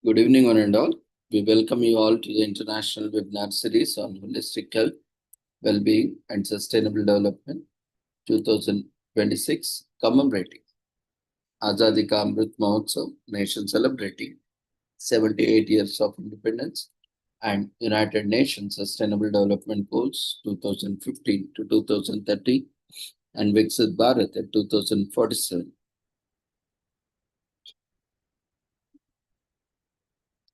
Good evening, one and all. We welcome you all to the international webinar series on holistic health, well-being, and sustainable development 2026, commemorating Azadi Ka Amrit Mahotsav, nation celebrating 78 years of independence and United Nations Sustainable Development Goals 2015 to 2030 and Viksit Bharat at 2047.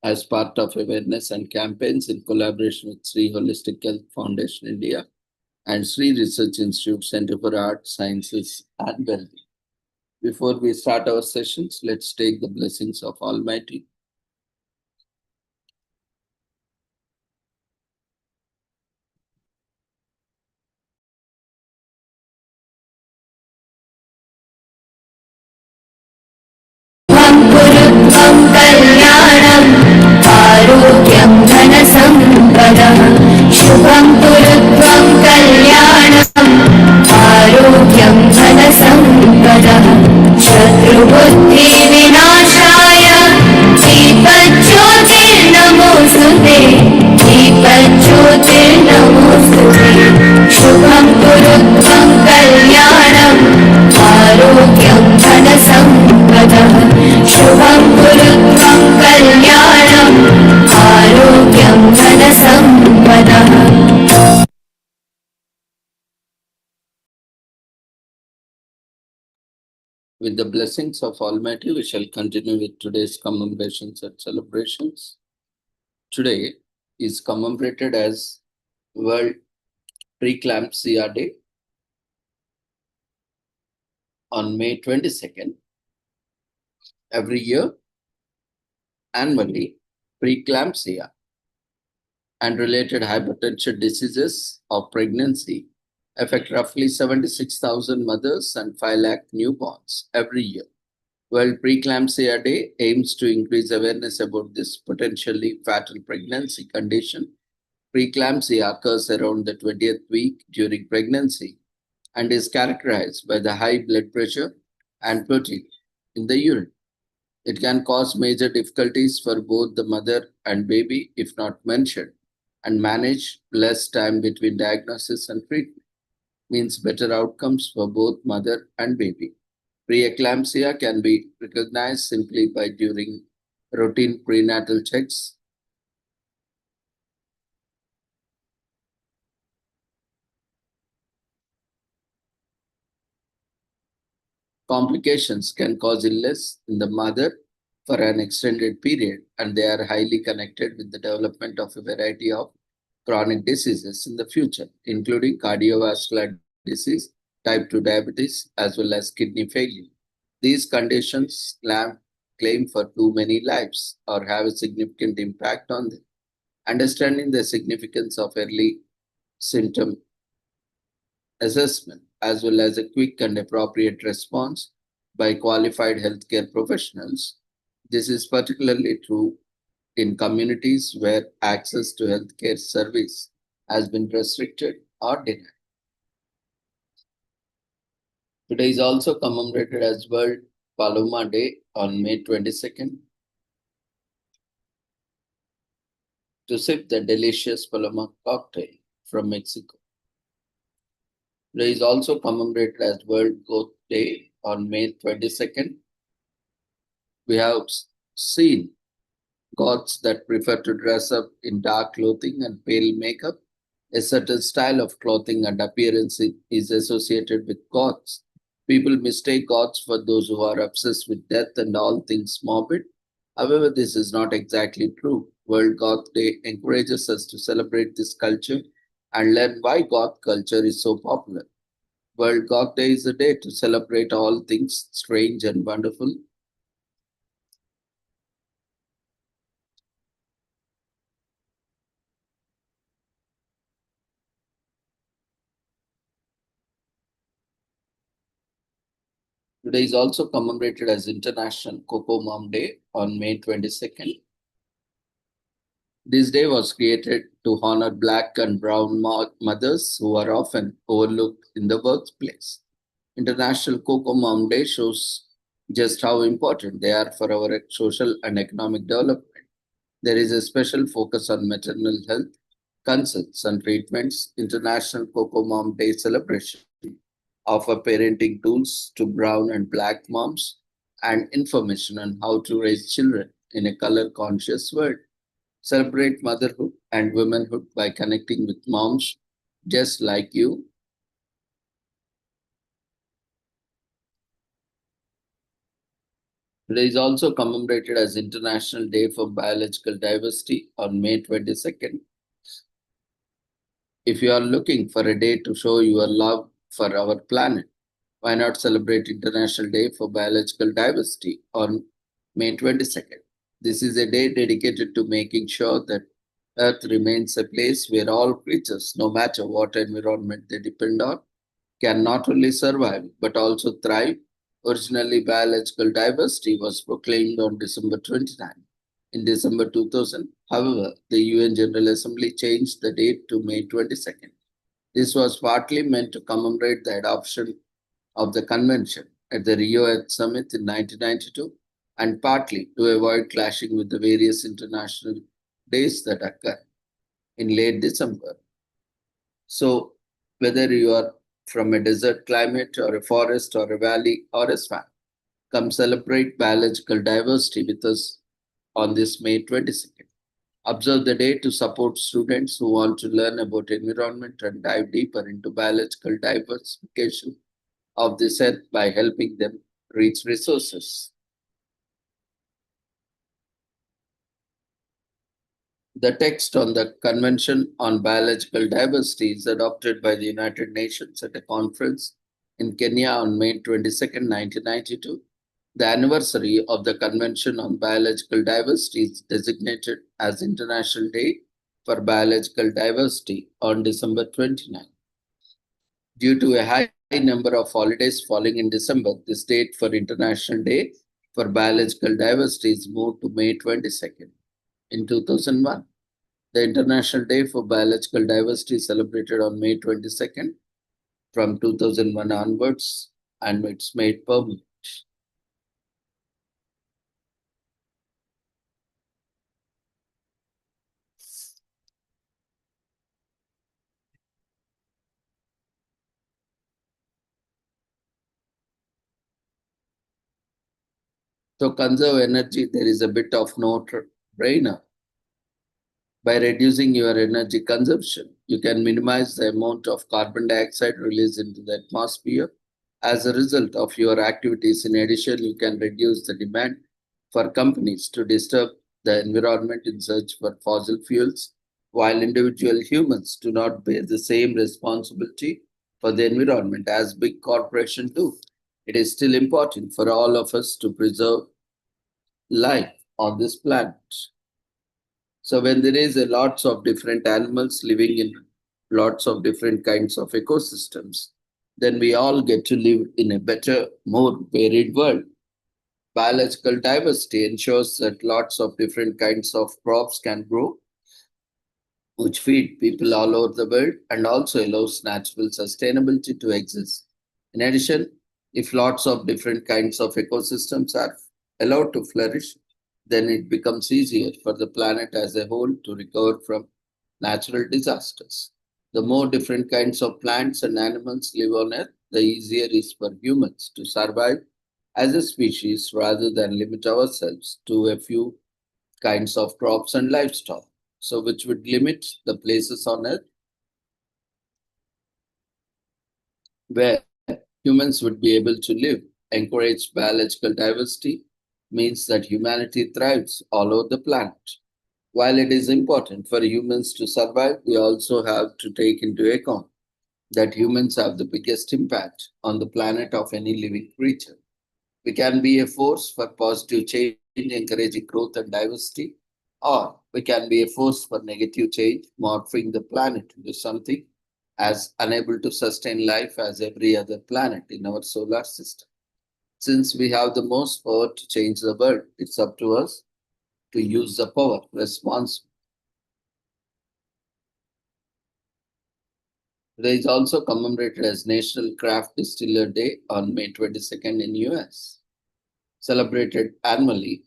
As part of awareness and campaigns in collaboration with Sri Holistic Health Foundation India and Sri Research Institute Center for Art, Sciences and Wellbeing. Before we start our sessions, let's take the blessings of Almighty. आरोग्यं धनसम्पदः शुभं कुरुत्वं कल्याणम् आरोग्यं धनसम्पदः शत्रुबुद्धिविनाशाय दीपज्योतिर्नमोऽस्तुते दीपज्योतिर्नमोऽस्तुते शुभं कुरुत्वं कल्याणम् आरोग्यं धनसम्पदः शुभं कुरुत्वं कल्याणम् आरोग्यं धनसम्पदः With the blessings of Almighty, we shall continue with today's commemorations and celebrations. Today is commemorated as World Preeclampsia Day on May 22nd. Every year, annually, preeclampsia and related hypertension diseases of pregnancy affect roughly 76,000 mothers and 5 lakh newborns every year. World Preeclampsia Day aims to increase awareness about this potentially fatal pregnancy condition. Preeclampsia occurs around the 20th week during pregnancy and is characterized by the high blood pressure and protein in the urine. It can cause major difficulties for both the mother and baby if not mentioned, and managed. Less time between diagnosis and treatment means better outcomes for both mother and baby. Preeclampsia can be recognized simply by during routine prenatal checks. Complications can cause illness in the mother for an extended period, and they are highly connected with the development of a variety of chronic diseases in the future, including cardiovascular disease, type 2 diabetes, as well as kidney failure. These conditions claim for too many lives or have a significant impact on them. Understanding the significance of early symptom assessment as well as a quick and appropriate response by qualified healthcare professionals. This is particularly true in communities where access to healthcare service has been restricted or denied. Today is also commemorated as World Paloma Day on May 22nd. To sip the delicious Paloma cocktail from Mexico. Today is also commemorated as World Goat Day on May 22nd. We have seen goths that prefer to dress up in dark clothing and pale makeup. A certain style of clothing and appearance is associated with goths. People mistake goths for those who are obsessed with death and all things morbid. However, this is not exactly true. World Goth Day encourages us to celebrate this culture and learn why goth culture is so popular. World Goth Day is a day to celebrate all things strange and wonderful. Today is also commemorated as International Cocoa Mom Day on May 22nd. This day was created to honor Black and brown mothers who are often overlooked in the workplace. International Cocoa Mom Day shows just how important they are for our social and economic development. There is a special focus on maternal health, consults and treatments. International Coco Mom Day celebration offer parenting tools to brown and black moms and information on how to raise children in a color conscious world. Celebrate motherhood and womanhood by connecting with moms just like you. Today is also commemorated as International Day for Biological Diversity on May 22nd. If you are looking for a day to show your love for our planet, why not celebrate International Day for Biological Diversity on May 22nd? This is a day dedicated to making sure that Earth remains a place where all creatures, no matter what environment they depend on, can not only survive but also thrive. Originally, biological diversity was proclaimed on December 29. In December 2000, however, the UN General Assembly changed the date to May 22nd. This was partly meant to commemorate the adoption of the convention at the Rio Earth Summit in 1992 and partly to avoid clashing with the various international days that occur in late December. So, whether you are from a desert climate or a forest or a valley or a swamp, come celebrate biological diversity with us on this May 22nd. Observe the day to support students who want to learn about environment and dive deeper into biological diversification of this earth by helping them reach resources. The text on the Convention on Biological Diversity is adopted by the United Nations at a conference in Kenya on May 22nd, 1992. The anniversary of the Convention on Biological Diversity is designated as International Day for Biological Diversity on December 29. Due to a high number of holidays falling in December, this date for International Day for Biological Diversity is moved to May 22nd. In 2001, the International Day for Biological Diversity is celebrated on May 22nd from 2001 onwards, and it's made permanent. To conserve energy, there is a bit of no-brainer. By reducing your energy consumption, you can minimize the amount of carbon dioxide released into the atmosphere. As a result of your activities, in addition, you can reduce the demand for companies to disturb the environment in search for fossil fuels, while individual humans do not bear the same responsibility for the environment as big corporations do. It is still important for all of us to preserve life on this planet. So when there is a lots of different animals living in lots of different kinds of ecosystems, then we all get to live in a better, more varied world. Biological diversity ensures that lots of different kinds of crops can grow, which feed people all over the world and also allows natural sustainability to exist. In addition, if lots of different kinds of ecosystems are allowed to flourish, then it becomes easier for the planet as a whole to recover from natural disasters. The more different kinds of plants and animals live on Earth, the easier it is for humans to survive as a species rather than limit ourselves to a few kinds of crops and livestock. So, which would limit the places on Earth where humans would be able to live. Encourage biological diversity means that humanity thrives all over the planet. While it is important for humans to survive, we also have to take into account that humans have the biggest impact on the planet of any living creature. We can be a force for positive change, encouraging growth and diversity, or we can be a force for negative change, morphing the planet into something as unable to sustain life as every other planet in our solar system. Since we have the most power to change the world, it's up to us to use the power responsibly. Today is also commemorated as National Craft Distiller Day on May 22nd in US. Celebrated annually,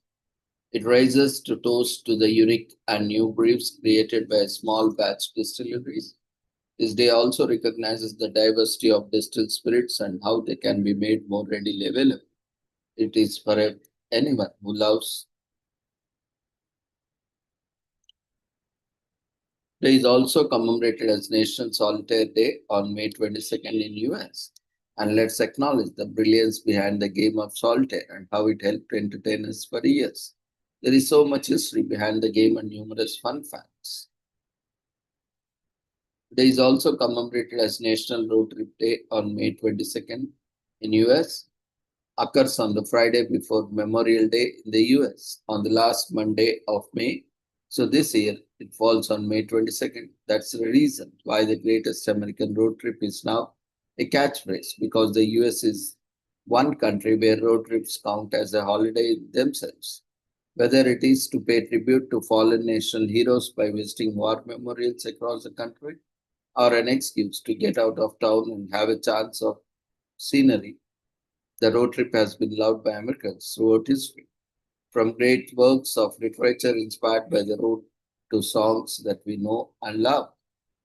It raises to toast to the unique and new brews created by small batch distilleries. This day also recognizes the diversity of distilled spirits and how they can be made more readily available. It is for anyone who loves. It is also commemorated as National Solitaire Day on May 22nd in US. And let's acknowledge the brilliance behind the game of solitaire and how it helped entertain us for years. There is so much history behind the game and numerous fun facts. Today is also commemorated as National Road Trip Day on May 22nd in US. Occurs on the Friday before Memorial Day in the US on the last Monday of May. So this year it falls on May 22nd. That's the reason why the greatest American road trip is now a catchphrase, because the US is one country where road trips count as a holiday themselves. Whether it is to pay tribute to fallen national heroes by visiting war memorials across the country, or an excuse to get out of town and have a chance of scenery, the road trip has been loved by Americans throughout history. From great works of literature inspired by the road to songs that we know and love,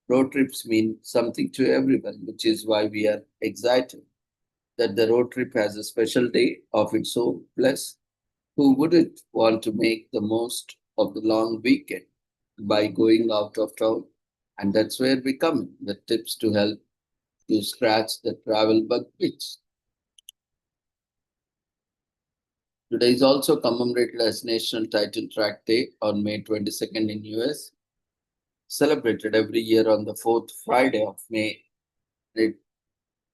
road trips mean something to everyone, which is why we are excited that the road trip has a special day of its own. Plus, who wouldn't want to make the most of the long weekend by going out of town? And that's where we come in with tips to help you scratch the travel bug itch. Today is also commemorated as National Title Track Day on May 22nd in US, celebrated every year on the fourth Friday of May.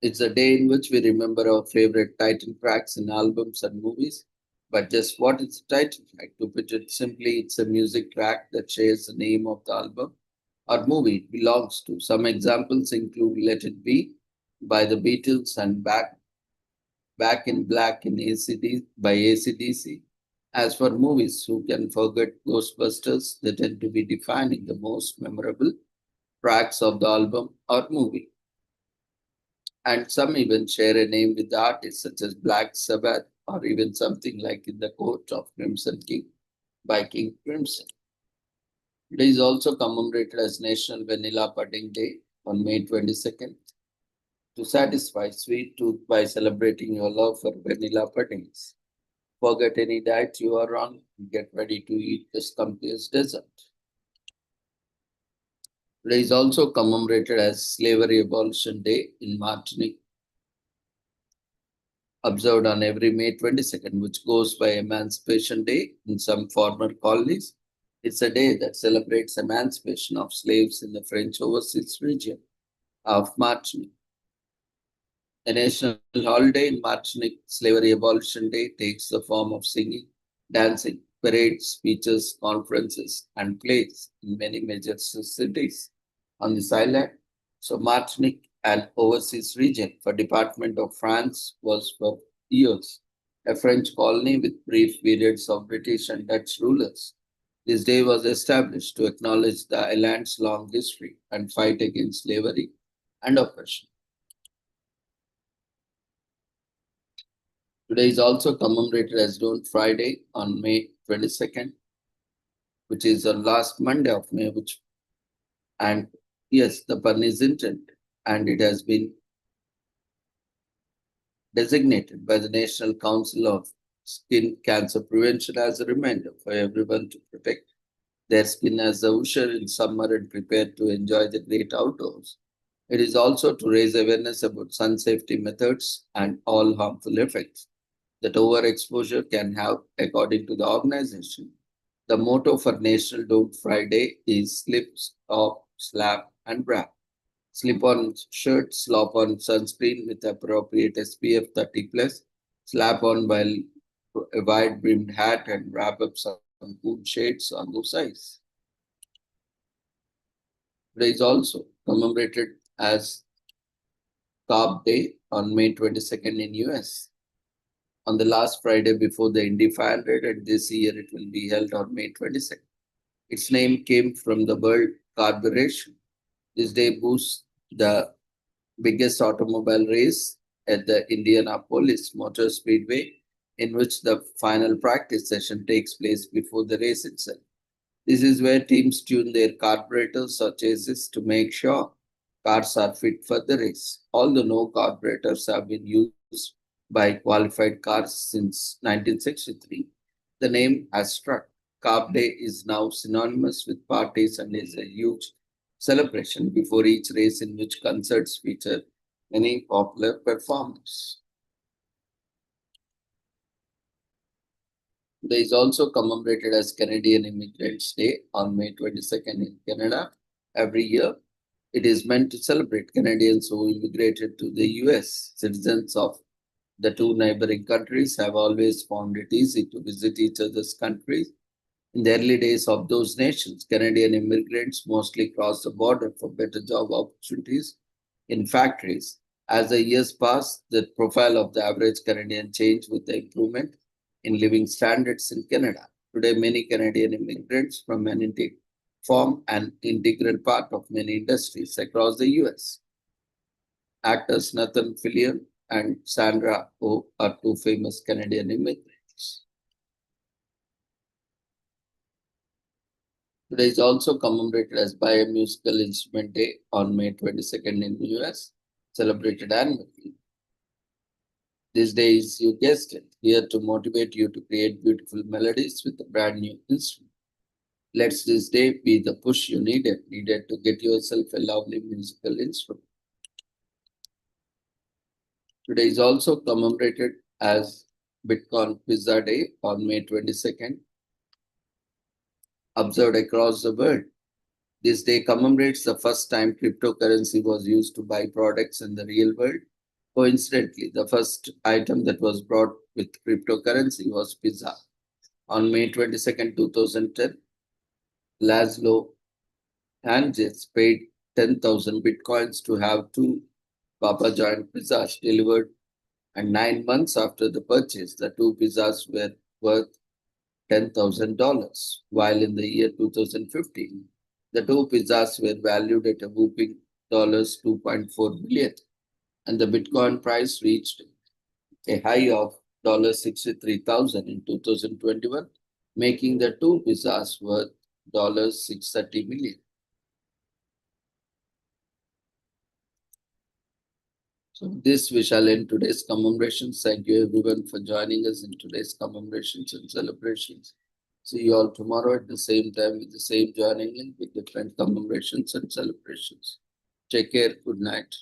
It's a day in which we remember our favorite title tracks in albums and movies. But just what is a title track? To put it simply, it's a music track that shares the name of the album or movie it belongs to. Some examples include Let It Be by the Beatles and Back in Black in ACD by ACDC. As for movies, who can forget Ghostbusters? They tend to be defining the most memorable tracks of the album or movie. And some even share a name with the artist, such as Black Sabbath, or even something like In the Court of Crimson King by King Crimson. It is also commemorated as National Vanilla Pudding Day on May 22nd to satisfy sweet tooth by celebrating your love for vanilla puddings. Forget any diet you are on and get ready to eat this scumpious dessert. Today is also commemorated as Slavery Abolition Day in Martinique, observed on every May 22nd, which goes by Emancipation Day in some former colonies. It's a day that celebrates emancipation of slaves in the French overseas region of Martinique. A national holiday in Martinique, Slavery Abolition Day, takes the form of singing, dancing, parades, speeches, conferences, and plays in many major cities on this island. So Martinique, an overseas region for Department of France, was for years a French colony with brief periods of British and Dutch rulers. This day was established to acknowledge the island's long history and fight against slavery and oppression. Today is also commemorated as Don't Friday on May 22nd, which is the last Monday of May, and yes, the pun is intended, and it has been designated by the National Council of Skin Cancer Prevention as a reminder for everyone to protect their skin as a usher in summer and prepare to enjoy the great outdoors. It is also to raise awareness about sun safety methods and all harmful effects that overexposure can have, according to the organization. The motto for National Don't Friday is slip, stop, slap, and wrap. Slip on shirt, slop on sunscreen with appropriate SPF 30 plus, slap on while a wide brimmed hat, and wrap up some cool shades on those eyes. Today is also commemorated as Carb Day on May 22nd in US. On the last Friday before the Indy 500, and this year it will be held on May 22nd. Its name came from the word carburation. This day boosts the biggest automobile race at the Indianapolis Motor Speedway in which the final practice session takes place before the race itself. This is where teams tune their carburetors or chassis to make sure cars are fit for the race. Although no carburetors have been used by qualified cars since 1963, the name has struck. Carb Day is now synonymous with parties and is a huge celebration before each race in which concerts feature many popular performers. Today is also commemorated as Canadian Immigrants Day on May 22nd in Canada. Every year, it is meant to celebrate Canadians who immigrated to the US. Citizens of the two neighboring countries have always found it easy to visit each other's countries. In the early days of those nations, Canadian immigrants mostly crossed the border for better job opportunities in factories. As the years passed, the profile of the average Canadian changed with the improvement in living standards in Canada. Today, many Canadian immigrants form an integral part of many industries across the US. Actors Nathan Fillion and Sandra Oh are two famous Canadian immigrants. Today is also commemorated as Biomusical Instrument Day on May 22nd in the US, celebrated annually. This day is, you guessed it, here to motivate you to create beautiful melodies with a brand new instrument. Let this day be the push you needed to get yourself a lovely musical instrument. Today is also commemorated as Bitcoin Pizza Day on May 22nd, observed across the world. This day commemorates the first time cryptocurrency was used to buy products in the real world. Coincidentally, the first item that was brought with cryptocurrency was pizza. On May 22nd, 2010, Laszlo Hanges paid 10,000 bitcoins to have two Papa John's pizzas delivered, and 9 months after the purchase, the two pizzas were worth $10,000, while in the year 2015, the two pizzas were valued at a whooping $2.4 billion, and the Bitcoin price reached a high of $63,000 in 2021, making the two pizzas worth $630 million. So this we shall end today's commemorations. Thank you everyone for joining us in today's commemorations and celebrations. See you all tomorrow at the same time with the same joining link with different commemorations and celebrations. Take care. Good night.